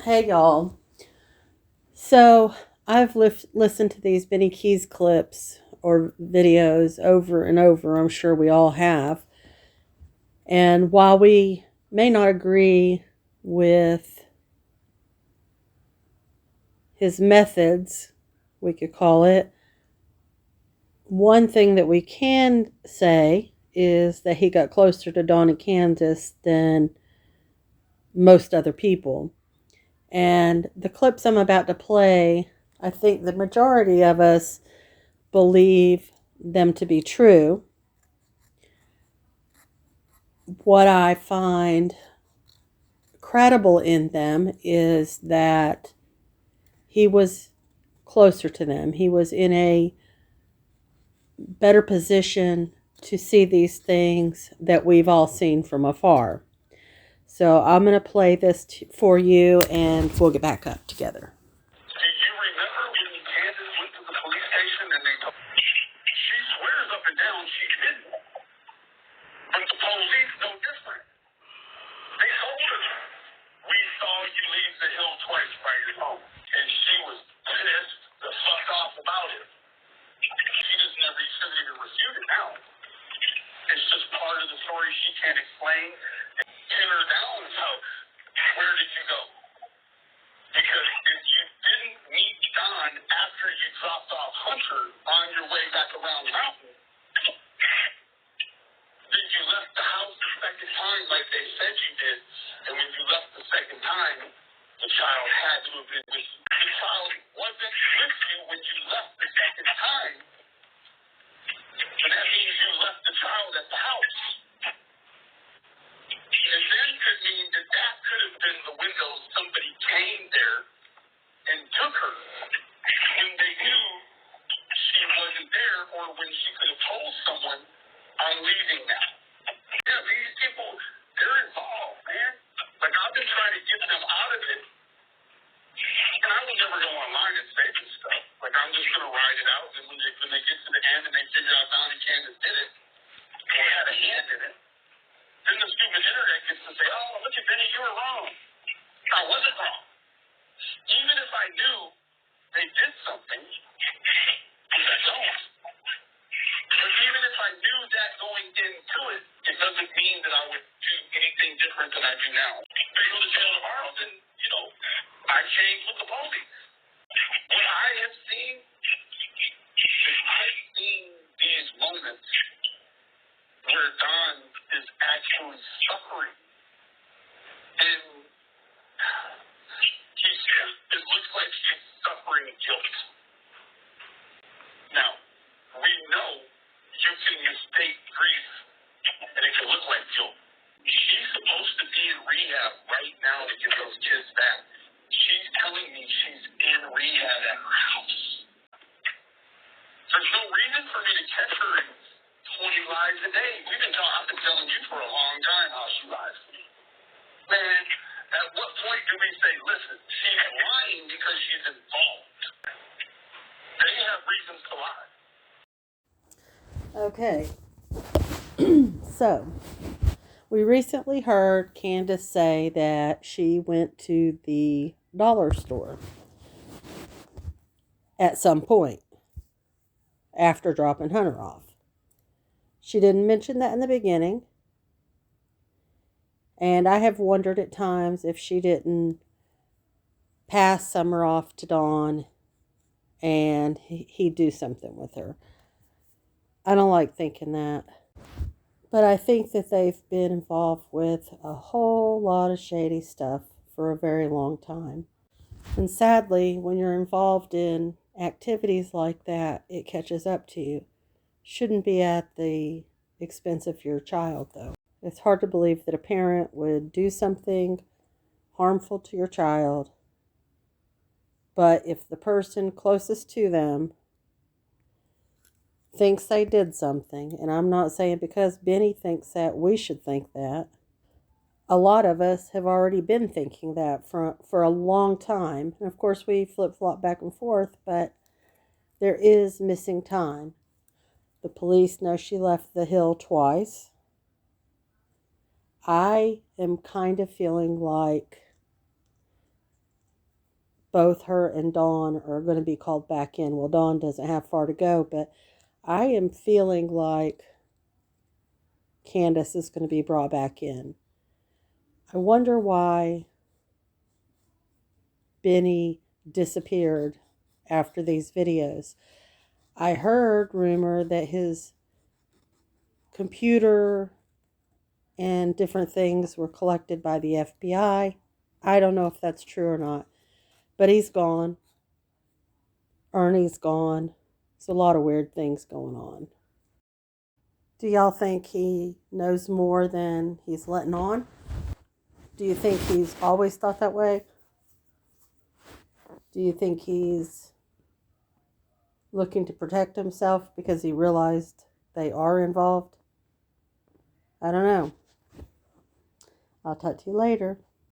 Hey y'all. So I've listened to these Benny Keys clips or videos over and over. I'm sure we all have. And while we may not agree with his methods, we could call it, one thing that we can say is that he got closer to Dawn and Candace than most other people. And the clips I'm about to play, I think the majority of us believe them to be true. What I find credible in them is that he was closer to them. He was in a better position to see these things that we've all seen from afar. So I'm going to play this for you and we'll get back up together. Do you remember when Candace went to the police station and they told her, she swears up and down she didn't. But the police know different. They told her, we saw you leave the hill twice by your home. And she was pissed the fuck off about it. She just never even refute it now. It's just part of the story she can't explain. Pin her down. So, where did you go? Because if you didn't meet Don after you dropped off Hunter on your way back around the mountain, then you left the house the second time like they said you did. And when you left the second time, the child had to have been with you. The child wasn't with you when you left the second time. And that means you left the child at the house. And then could mean that that could have been the window somebody came there and took her when they knew she wasn't there or when she could have told someone, I'm leaving now. Yeah, these people, they're involved, man. Like, I've been trying to get them out of it. And I will never go online and say this stuff. Like, I'm just going to ride it out. And when they get to the end and they figure out Don and Candace did it, or had a hand in it, then the stupid internet gets to say, oh, look at Benny, you were wrong. I wasn't wrong. Even if I knew they did something, which I don't. But even if I knew that going into it, it doesn't mean that I would do anything different than I do now. If they go to jail tomorrow, then, I change with the police. What I have seen is I've seen these moments where Don is actually suffering. And it looks like he's suffering guilt. Now, we know you can mistake grief, and it can look like guilt. She's supposed to be in rehab right now to get those kids back. She's telling me she's in rehab at her house. There's no reason for me to catch her in 20 lies a day. I've been telling you for a long time how she lies to me. Man, at what point do we say, listen, she's lying because she's involved? They have reasons to lie. Okay. So, we recently heard Candace say that she went to the dollar store at some point after dropping Hunter off. She didn't mention that in the beginning. And I have wondered at times if she didn't pass Summer off to Dawn and he'd do something with her. I don't like thinking that. But I think that they've been involved with a whole lot of shady stuff for a very long time. And sadly, when you're involved in activities like that, it catches up to you. Shouldn't be at the expense of your child, though. It's hard to believe that a parent would do something harmful to your child, but if the person closest to them thinks they did something, and I'm not saying because Benny thinks that, we should think that. A lot of us have already been thinking that for a long time. And of course, we flip-flop back and forth, but there is missing time. The police know she left the hill twice. I am kind of feeling like both her and Dawn are going to be called back in. Well, Dawn doesn't have far to go, but I am feeling like Candace is going to be brought back in. I wonder why Benny disappeared after these videos. I heard rumor that his computer and different things were collected by the FBI. I don't know if that's true or not, but he's gone. Ernie's gone. There's a lot of weird things going on. Do y'all think he knows more than he's letting on? Do you think he's always thought that way? Do you think he's looking to protect himself because he realized they are involved? I don't know. I'll talk to you later.